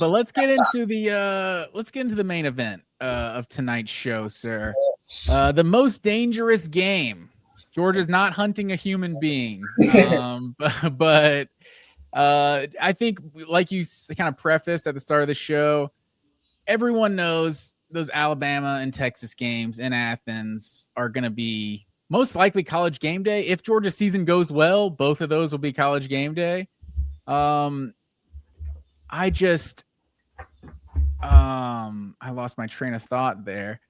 But let's get into the main event of tonight's show, sir. The most dangerous game. Georgia's not hunting a human being, but I think, like you kind of prefaced at the start of the show, everyone knows those Alabama and Texas games in Athens are going to be most likely College game day. If Georgia's season goes well, both of those will be College game day. I lost my train of thought there.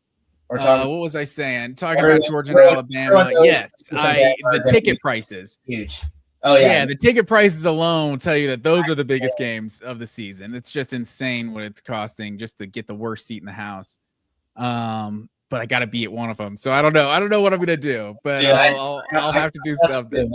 What was I saying? Talking about Georgia and Alabama. Yes, the ticket prices. Huge. Oh, yeah. The ticket prices alone tell you that those are the biggest games of the season. It's just insane what it's costing just to get the worst seat in the house. But I got to be at one of them. So I don't know. I don't know what I'm going to do, but I'll have to do something.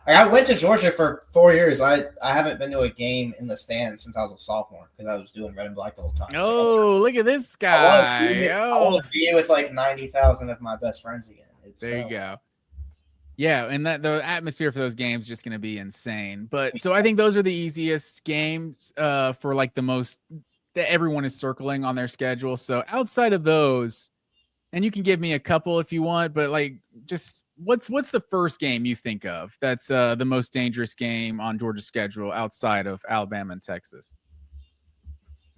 I went to Georgia for 4 years. I haven't been to a game in the stands since I was a sophomore because I was doing red and black the whole time. Oh, look at this guy. I want to be with like 90,000 of my best friends again. There you go. Yeah, and the atmosphere for those games is just going to be insane. But so I think those are the easiest games for like the most that everyone is circling on their schedule. So outside of those, and you can give me a couple if you want, but like just what's the first game you think of that's the most dangerous game on Georgia's schedule outside of Alabama and Texas?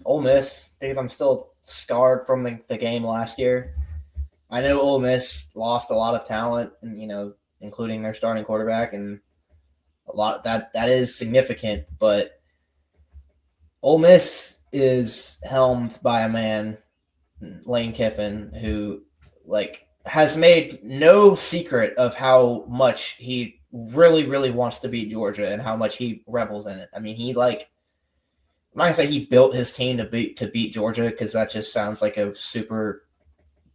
Ole Miss, because I'm still scarred from the game last year. I know Ole Miss lost a lot of talent, and including their starting quarterback, and a lot that is significant. But Ole Miss is helmed by a man, Lane Kiffin, who has made no secret of how much he really, really wants to beat Georgia and how much he revels in it. I mean, I'm not gonna say he built his team to beat Georgia because that just sounds like a super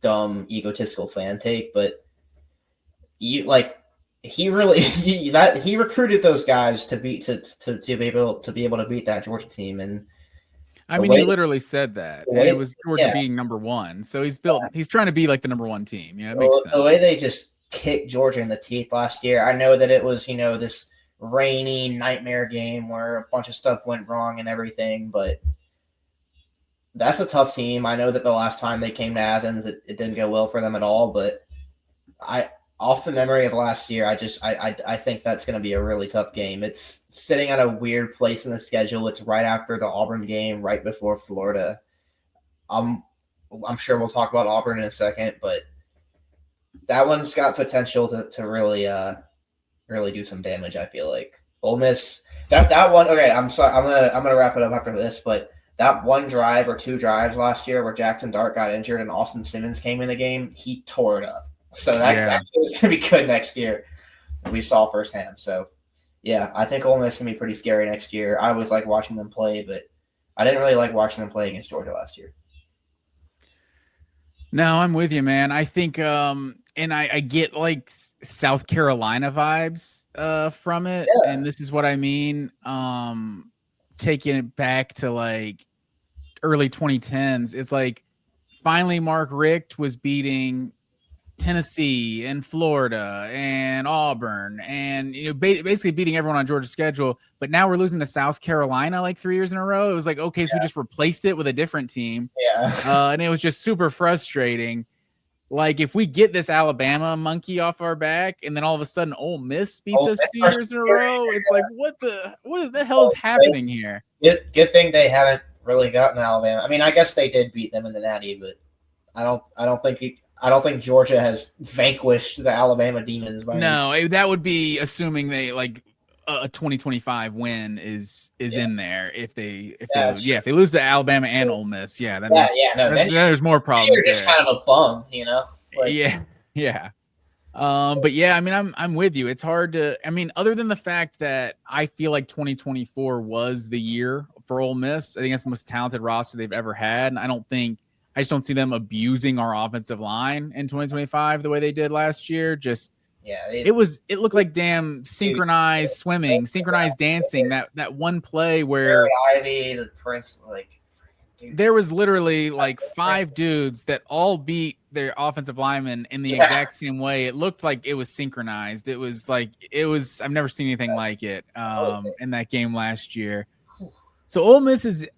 dumb, egotistical fan take. But he recruited those guys to be able to beat that Georgia team. And I mean, he literally said that. And it was Georgia being number one. So he's trying to be like the number one team. Yeah, it makes sense. The way they just kicked Georgia in the teeth last year, I know that it was, this rainy nightmare game where a bunch of stuff went wrong and everything, but that's a tough team. I know that the last time they came to Athens, it didn't go well for them at all, but off the memory of last year, I think that's going to be a really tough game. It's sitting at a weird place in the schedule. It's right after the Auburn game, right before Florida. I'm sure we'll talk about Auburn in a second, but that one's got potential to really really do some damage. I feel like Ole Miss that one. Okay, I'm sorry. I'm gonna wrap it up after this, but that one drive or two drives last year where Jackson Dart got injured and Austin Simmons came in the game, he tore it up. So that was going to be good next year. We saw firsthand. So, yeah, I think Ole Miss can be pretty scary next year. I always like watching them play, but I didn't really like watching them play against Georgia last year. No, I'm with you, man. I think, and I get like South Carolina vibes from it. Yeah. And this is what I mean. Taking it back to like early 2010s, it's like finally Mark Richt was beating Tennessee and Florida and Auburn and basically beating everyone on Georgia's schedule, but now we're losing to South Carolina like 3 years in a row. It was like, okay, so we just replaced it with a different team. Yeah. And it was just super frustrating. Like if we get this Alabama monkey off our back and then all of a sudden Ole Miss beats us 2 years in a row, it's like what the hell is happening here? Good thing they haven't really gotten Alabama. I mean, I guess they did beat them in the Natty, but I don't think Georgia has vanquished the Alabama demons. That would be assuming they like a 2025 win is in there. If they lose to Alabama and Ole Miss, there's more problems. You're just kind of a bum, yeah. But yeah, I mean, I'm with you. It's hard to. I mean, other than the fact that I feel like 2024 was the year for Ole Miss. I think that's the most talented roster they've ever had, and I just don't see them abusing our offensive line in 2025 the way they did last year. It looked like damn synchronized swimming, synchronized dancing. That one play where Ivy, the Prince, there was literally like 5 dudes that all beat their offensive linemen in the exact same way. It looked like it was synchronized. I've never seen anything like it in that game last year. So Ole Miss is,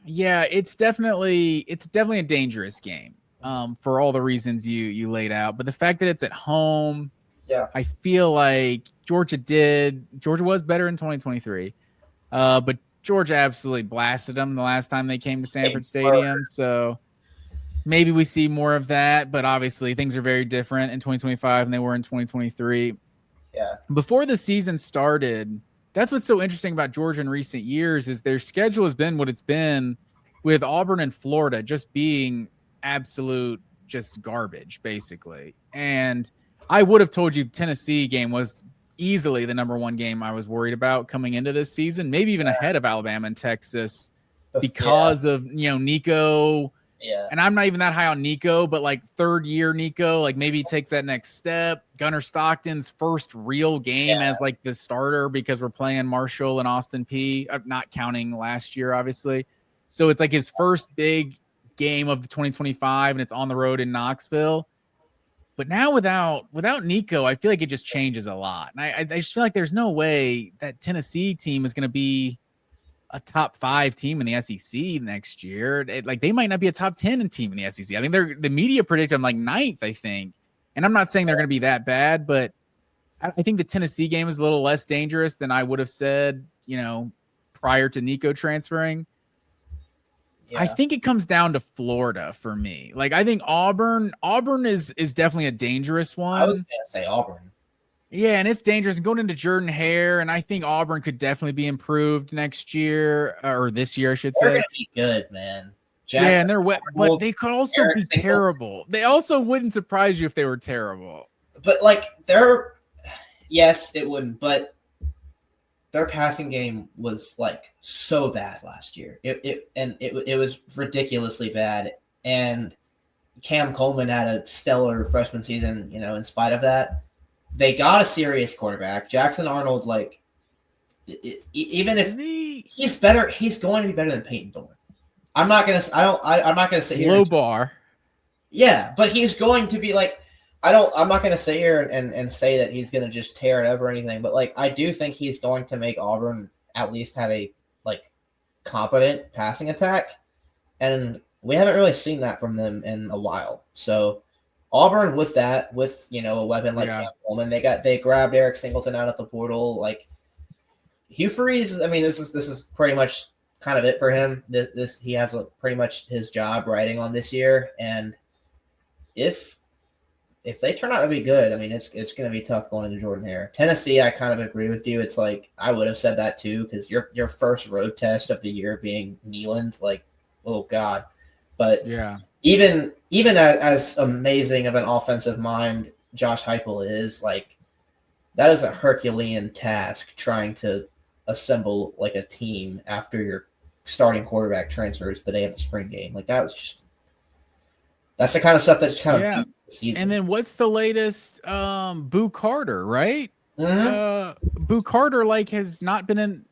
yeah, it's definitely a dangerous game. For all the reasons you laid out, but the fact that it's at home, I feel like Georgia was better in 2023, but Georgia absolutely blasted them the last time they came to Sanford Stadium. So maybe we see more of that, but obviously things are very different in 2025 than they were in 2023. Yeah. Before the season started, that's what's so interesting about Georgia in recent years is their schedule has been what it's been, with Auburn and Florida just being absolute just garbage, basically. And I would have told you the Tennessee game was easily the number one game I was worried about coming into this season, maybe even ahead of Alabama and Texas, because of, Nico. Yeah. And I'm not even that high on Nico, but like third year Nico, like maybe he takes that next step. Gunnar Stockton's first real game as like the starter, because we're playing Marshall and Austin P, not counting last year, obviously. So it's like his first big game of the 2025, and it's on the road in Knoxville. But now without Nico, I feel like it just changes a lot. And I just feel like there's no way that Tennessee team is going to be a top 5 team in the SEC next year. They might not be a top 10 team in the SEC. I think the media predict them like 9th, I think. And I'm not saying they're going to be that bad, but I think the Tennessee game is a little less dangerous than I would have said, prior to Nico transferring. Yeah. I think it comes down to Florida for me. Like, I think Auburn is definitely a dangerous one. I was going to say Auburn. Yeah, and it's dangerous. And going into Jordan Hare, and I think Auburn could definitely be improved next year, or this year, I should say. They're going to be good, man. Jackson, and they're wet, but they could also be terrible. They also wouldn't surprise you if they were terrible. But yes, it wouldn't. But their passing game was like so bad last year. It was ridiculously bad. And Cam Coleman had a stellar freshman season. In spite of that. They got a serious quarterback. Jackson Arnold, even if he's better, he's going to be better than Peyton Thorne. I'm not gonna sit here. Low bar. Yeah, but he's going to be I'm not gonna sit here and say that he's gonna just tear it up or anything. But I do think he's going to make Auburn at least have a competent passing attack, and we haven't really seen that from them in a while. So. Auburn with a weapon like Cam Coleman, they grabbed Eric Singleton out of the portal. Hugh Freeze, I mean, this is pretty much kind of it for him. He has pretty much his job riding on this year, and if they turn out to be good, I mean, it's going to be tough going into Jordan Hare. Tennessee, I kind of agree with you. It's I would have said that too, because your first road test of the year being Neyland, oh God, but yeah. Even as amazing of an offensive mind Josh Heupel is, that is a Herculean task trying to assemble a team after your starting quarterback transfers the day of the spring game. That's the kind of stuff that's kind of the season. And then what's the latest? Boo Carter, right? Mm-hmm. Boo Carter has not been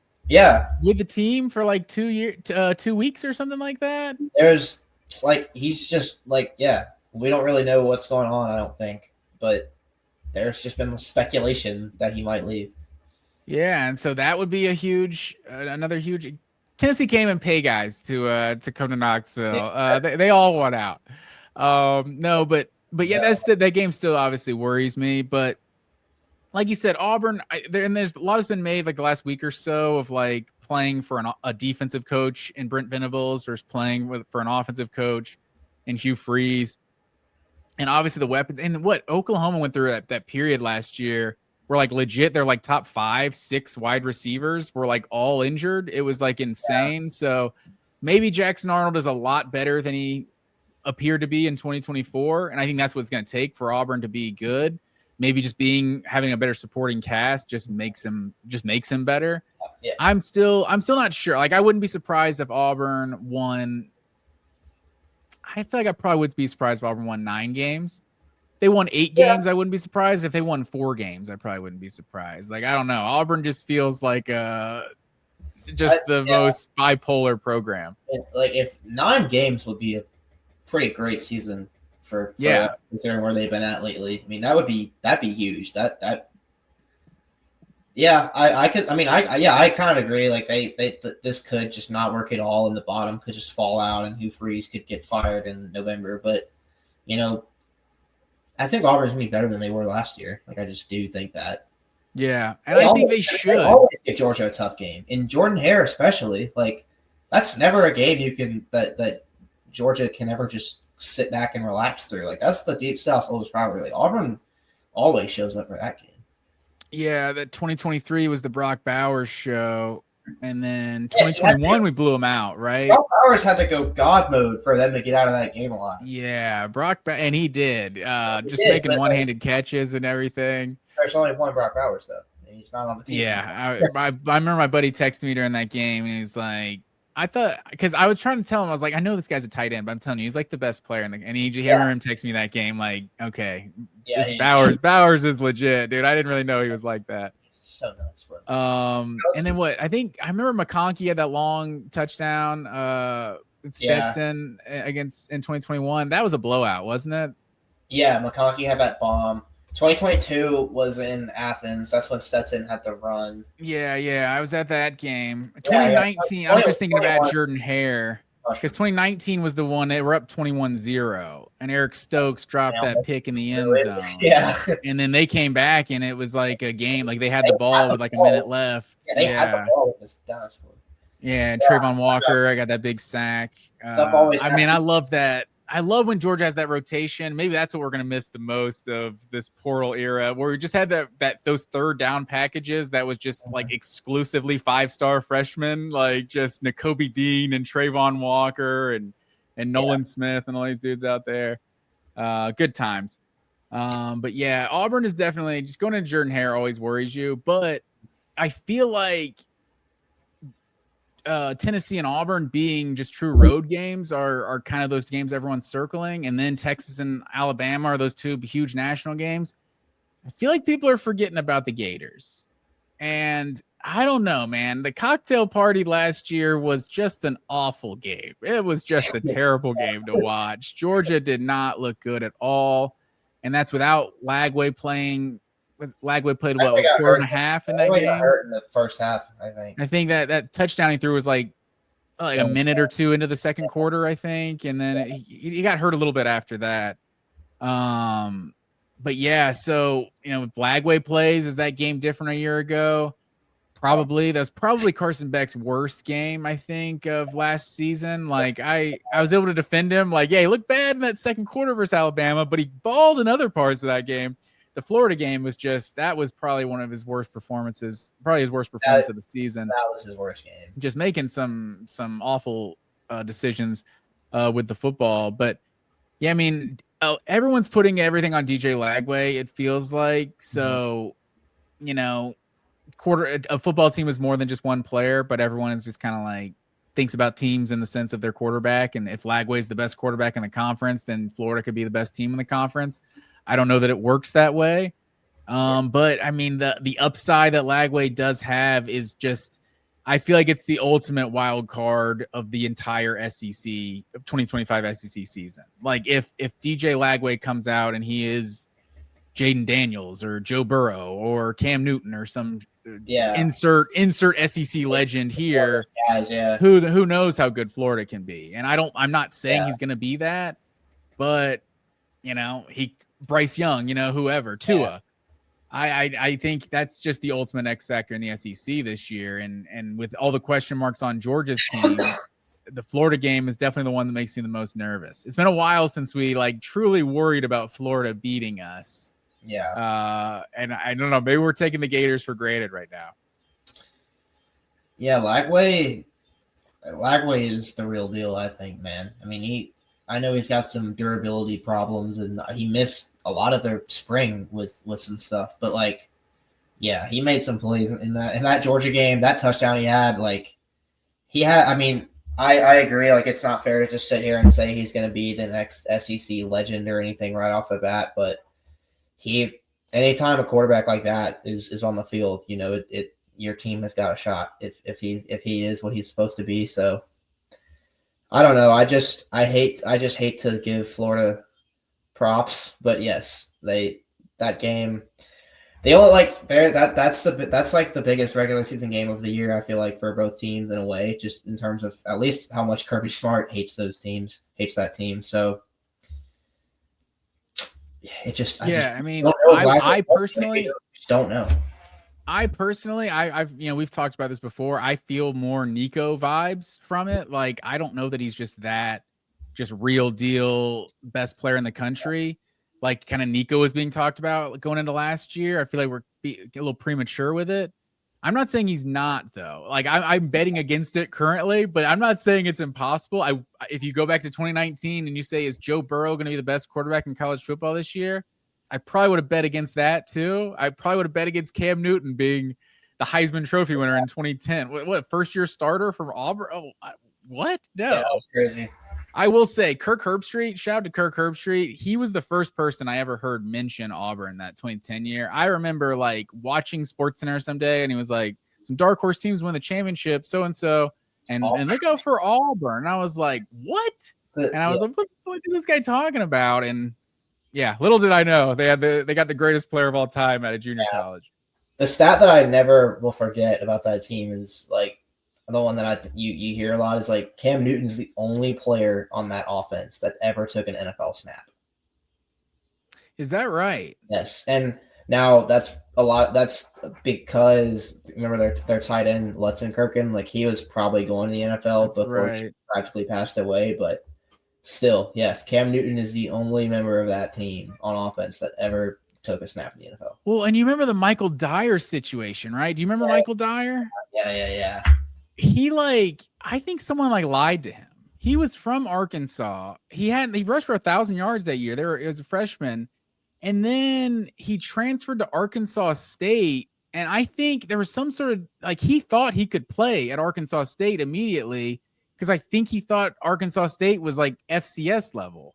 with the team for 2 weeks or something like that. There's. He's just we don't really know what's going on, I don't think. But there's just been speculation that he might leave. Yeah, and so that would be another huge. Tennessee came and pay guys to come to Knoxville. They all won out. No, but that game still obviously worries me. But like you said, Auburn, there's a lot has been made the last week or so of playing for a defensive coach in Brent Venables versus playing for an offensive coach in Hugh Freeze. And obviously the weapons, and what Oklahoma went through that period last year where legit they're top 5, 6 wide receivers were all injured. It was insane. Yeah. So maybe Jackson Arnold is a lot better than he appeared to be in 2024. And I think that's what it's going to take for Auburn to be good. Maybe just having a better supporting cast just makes him better. Yeah. I'm still not sure. I wouldn't be surprised if Auburn won. I feel like I probably would be surprised if Auburn won 9 games. If they won 8 games, I wouldn't be surprised. If they won 4 games, I probably wouldn't be surprised. I don't know. Auburn just feels like the most bipolar program. If 9 games would be a pretty great season for considering where they've been at lately. I mean, that'd be huge. Yeah, I could. I mean, I kind of agree. Like this could just not work at all, and the bottom could just fall out, and Hugh Freeze could get fired in November. But I think Auburn's gonna be better than they were last year. Like I just do think that. Yeah, and I think they should. They always give Georgia a tough game, and Jordan Hare especially. Like that's never a game you can that Georgia can ever just sit back and relax through. Like that's the Deep South's oldest rivalry. Like Auburn always shows up for that game. Yeah, that 2023 was the Brock Bowers show, and then 2021 we blew him out, right? Brock Bowers had to go God mode for them to get out of that game alive. Yeah, and he did, making one-handed catches and everything. There's only one Brock Bowers though, and he's not on the team. Yeah, I remember my buddy texted me during that game, and he's like, I thought, because I was trying to tell him, I was like, I know this guy's a tight end, but I'm telling you, he's like the best player in the. And I remember him text me that game, like, okay, Bowers is legit, dude. I didn't really know he was like that. So nuts. And then what? I remember McConkey had that long touchdown, Stetson in 2021. That was a blowout, wasn't it? Yeah, McConkey had that bomb. 2022 was in Athens. That's when Stetson had the run. Yeah. I was at that game. 2019, I was just thinking about Jordan Hare. Because 2019 was the one they were up 21-0, and Eric Stokes dropped that pick in the end zone. Yeah. And then they came back, and it was like a game. Like they had the ball with like a minute left. Yeah, they had the ball with this dinosaur. Yeah, and Trayvon Walker, I got that big sack. I love that. I love when Georgia has that rotation. Maybe that's what we're going to miss the most of this portal era, where we just had those third down packages that was just like exclusively 5-star freshmen, like just Nakobe Dean and Trayvon Walker and Nolan Smith and all these dudes out there. Good times. But yeah, Auburn is definitely just going to Jordan Hare always worries you, but I feel like Tennessee and Auburn being just true road games are kind of those games everyone's circling. And then Texas and Alabama are those two huge national games. I feel like people are forgetting about the Gators. And I don't know, man. The cocktail party last year was just an awful game. It was just a terrible game to watch. Georgia did not look good at all. And that's without Lagway playing. Lagway played a quarter and a half in that game. Got hurt in the first half, I think. I think that touchdown he threw was like a minute or two into the second quarter, I think, and then he got hurt a little bit after that. But yeah, so if Lagway plays, is that game different a year ago? Probably. That's probably Carson Beck's worst game, I think, of last season. Like I was able to defend him. Like, yeah, he looked bad in that second quarter versus Alabama, but he balled in other parts of that game. The Florida game was probably one of his worst performances, probably his worst performance of the season. That was his worst game. Just making some awful decisions with the football. But yeah, I mean, everyone's putting everything on DJ Lagway, it feels like. So, a football team is more than just one player, but everyone is just kind of like thinks about teams in the sense of their quarterback. And if Lagway is the best quarterback in the conference, then Florida could be the best team in the conference. I don't know that it works that way. But I mean, the upside that Lagway does have is just, I feel like it's the ultimate wild card of the entire SEC 2025 SEC season. Like if DJ Lagway comes out and he is Jaden Daniels or Joe Burrow or Cam Newton or some insert SEC legend here, who knows how good Florida can be. And I'm not saying he's going to be that, but Bryce Young, whoever, Tua. I think that's just the ultimate X factor in the SEC this year. And with all the question marks on Georgia's team, the Florida game is definitely the one that makes me the most nervous. It's been a while since we truly worried about Florida beating us. Yeah. And I don't know, maybe we're taking the Gators for granted right now. Yeah, Lagway is the real deal, I think, man. I mean, I know he's got some durability problems, and he missed a lot of their spring with some stuff. But he made some plays in that Georgia game. That touchdown he had, I mean, I agree. It's not fair to just sit here and say he's going to be the next SEC legend or anything right off the bat. But anytime a quarterback like that is on the field, your team has got a shot if he is what he's supposed to be. So. I don't know. I just hate to give Florida props, but yes, that game, They only like that's like the biggest regular season game of the year. I feel like for both teams in a way, just in terms of at least how much Kirby Smart hates that team. So I mean, I personally don't know. I've we've talked about this before. I feel more Nico vibes from it. Like, I don't know that he's just real deal best player in the country. Like, kind of Nico was being talked about going into last year. I feel like we're a little premature with it. I'm not saying he's not, though. Like, I'm betting against it currently, but I'm not saying it's impossible. If you go back to 2019 and you say, is Joe Burrow going to be the best quarterback in college football this year? I probably would have bet against that too. I probably would have bet against Cam Newton being the Heisman Trophy winner in 2010. What first year starter from Auburn? Oh, what? No, yeah, that's crazy. I will say Kirk Herbstreit. Shout out to Kirk Herbstreit. He was the first person I ever heard mention Auburn that 2010 year. I remember like watching SportsCenter someday, and he was like, "Some dark horse teams win the championship, so and so, and they go for Auburn." And I was like, "What?" And I was like, "What is this guy talking about?" And yeah, little did I know they got the greatest player of all time at a junior college. The stat that I never will forget about that team is like the one that you hear a lot is like Cam Newton's the only player on that offense that ever took an NFL snap. Is that right? Yes, and now that's a lot. That's because remember their tight end Lutsen Kirkin, like he was probably going to the NFL before he practically passed away, but. Still, yes, Cam Newton is the only member of that team on offense that ever took a snap in the NFL. Well, and you remember the Michael Dyer situation, right? Do you remember Michael Dyer? Yeah. He I think someone lied to him. He was from Arkansas. He rushed for 1,000 yards that year. It was a freshman, and then he transferred to Arkansas State. And I think there was some sort of he thought he could play at Arkansas State immediately. Because I think he thought Arkansas State was like FCS level,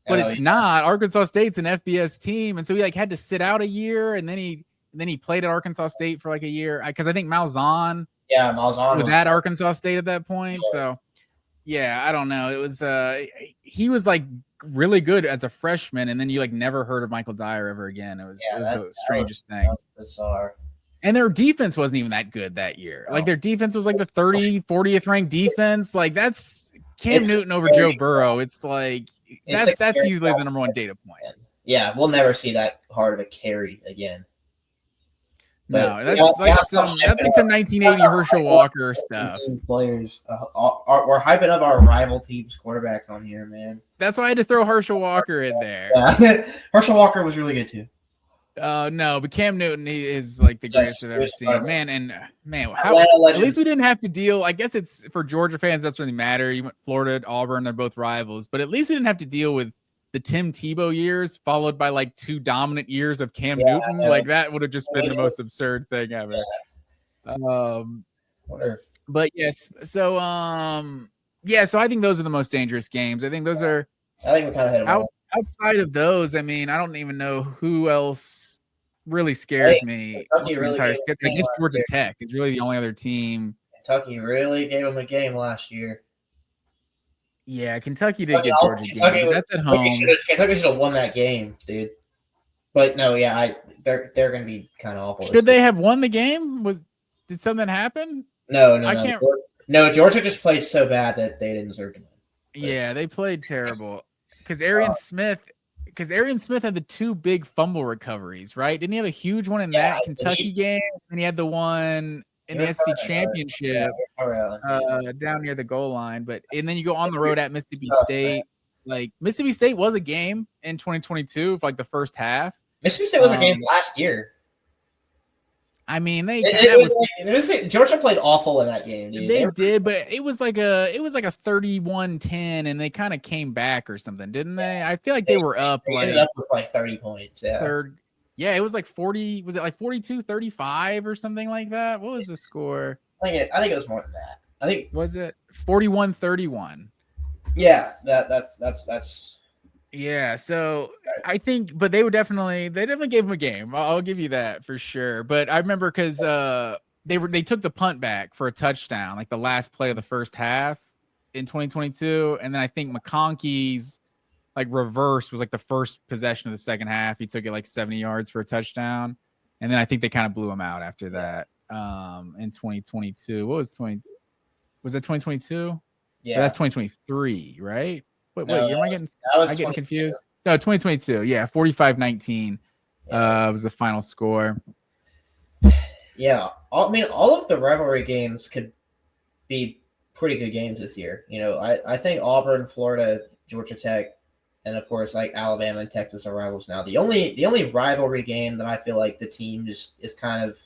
but it's not. Arkansas State's an FBS team, and so he had to sit out a year, and then he played at Arkansas State for a year. Because I think Malzahn was at Arkansas State at that point. Yeah. So yeah, I don't know. It was he was really good as a freshman, and then you never heard of Michael Dyer ever again. It was the strangest thing. That was bizarre. And their defense wasn't even that good that year. Their defense was the 40th ranked defense. That's Cam Newton over Joe Burrow. It's that's easily the number one data point. Yeah, we'll never see that hard of a carry again. But that's some 1980 Herschel Walker stuff. Players, we're hyping up our rival team's quarterbacks on here, man. That's why I had to throw Herschel Walker in there. Yeah. Herschel Walker was really good too. No, but Cam Newton is the greatest I've ever seen. Man, at least we didn't have to deal. I guess it's for Georgia fans, doesn't really matter. You went Florida, Auburn, they're both rivals, but at least we didn't have to deal with the Tim Tebow years followed by 2 dominant years of Cam Newton. That would have just been the most absurd thing ever. Yeah. But yes, so so I think those are the most dangerous games. I think those are. I think we kind of hit them outside of those. I mean, I don't even know who else really scares me. I guess Georgia Tech is really the only other team. Kentucky really gave them a game last year. Yeah, Kentucky did get Georgia game. That's at home. Kentucky should have won that game, dude. But no, they're going to be kind of awful. Should they have won the game? Did something happen? No. No, Georgia just played so bad that they didn't deserve to win. Yeah, they played terrible. Because Arian Smith had the 2 big fumble recoveries, right? Didn't he have a huge one in that Kentucky game? And he had the one in the SEC championship down near the goal line. And then you go on the road at Mississippi State. Mississippi State was a game in 2022 for the first half. Mississippi State was a game last year. I mean, Georgia played awful in that game, dude. They did, but it was like a 31-10, and they kind of came back or something, didn't they? I feel like they were up ended up with 30 points. Yeah. It was 40. Was it 42-35 or something like that? What was the score? I think it was more than that. Was it 41-31? Yeah, that's. Yeah, so I think, but they definitely gave him a game. I'll give you that for sure. But I remember because they took the punt back for a touchdown, the last play of the first half in 2022, and then I think McConkey's reverse was the first possession of the second half. He took it 70 yards for a touchdown. And then I think they kind of blew them out after that. In 2022, what was 20? Was that 2022? Yeah, that's 2023, right? Wait, no, am I getting confused? No, 2022. Yeah, 45-19 was the final score. Yeah, I mean, all of the rivalry games could be pretty good games this year. I think Auburn, Florida, Georgia Tech, and of course like Alabama and Texas are rivals now. The only rivalry game that I feel like the team just is kind of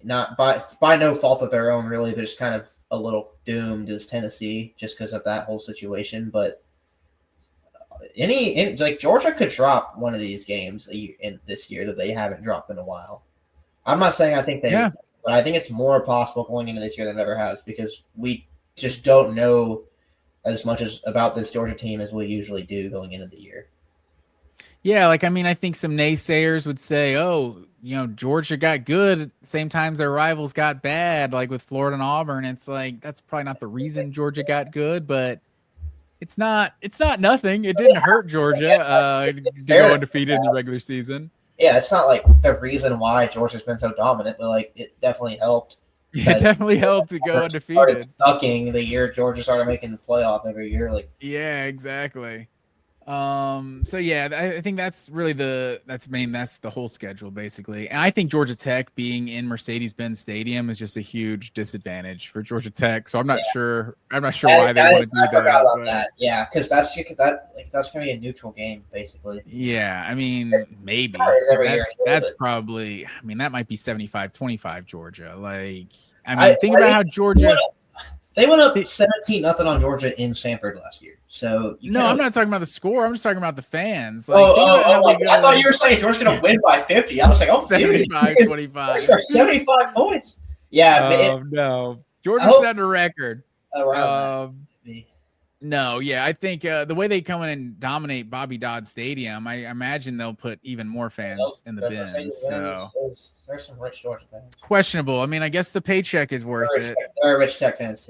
not by no fault of their own, really. They're just kind of a little doomed is Tennessee just because of that whole situation. But like Georgia could drop one of these games in this year that they haven't dropped in a while. I'm not saying I think they, but I think it's more possible going into this year than it ever has because we just don't know as much about this Georgia team as we usually do going into the year. Yeah, like, I mean, I think some naysayers would say, oh, Georgia got good at the same time their rivals got bad, like with Florida and Auburn. It's like, that's probably not the reason Georgia got good, but it's not nothing. It didn't hurt Georgia to go undefeated in the regular season. Yeah, it's not like the reason why Georgia's been so dominant, but like it definitely helped. It definitely helped to go undefeated. Started sucking the year Georgia started making the playoff every year. Like, yeah, exactly. So yeah, I think that's really that's the whole schedule basically. And I think Georgia Tech being in Mercedes-Benz Stadium is just a huge disadvantage for Georgia Tech. So I'm not sure why they want to do that. I forgot about that. Yeah, because that's gonna be a neutral game basically. Yeah, I mean maybe that's probably. I mean that might be 75-25 Georgia. Like think about how Georgia. They went up 17-0 on Georgia in Sanford last year. So I'm not talking about the score. I'm just talking about the fans. Like, I thought you were saying Georgia's going to win by 50. I was like, 75-25. 75 points. Yeah. No. Georgia's setting a record. No, yeah. I think the way they come in and dominate Bobby Dodd Stadium, I imagine they'll put even more fans in the bins. So there's some rich Georgia fans. Questionable. I mean, I guess the paycheck is worth it. There are rich Tech fans too.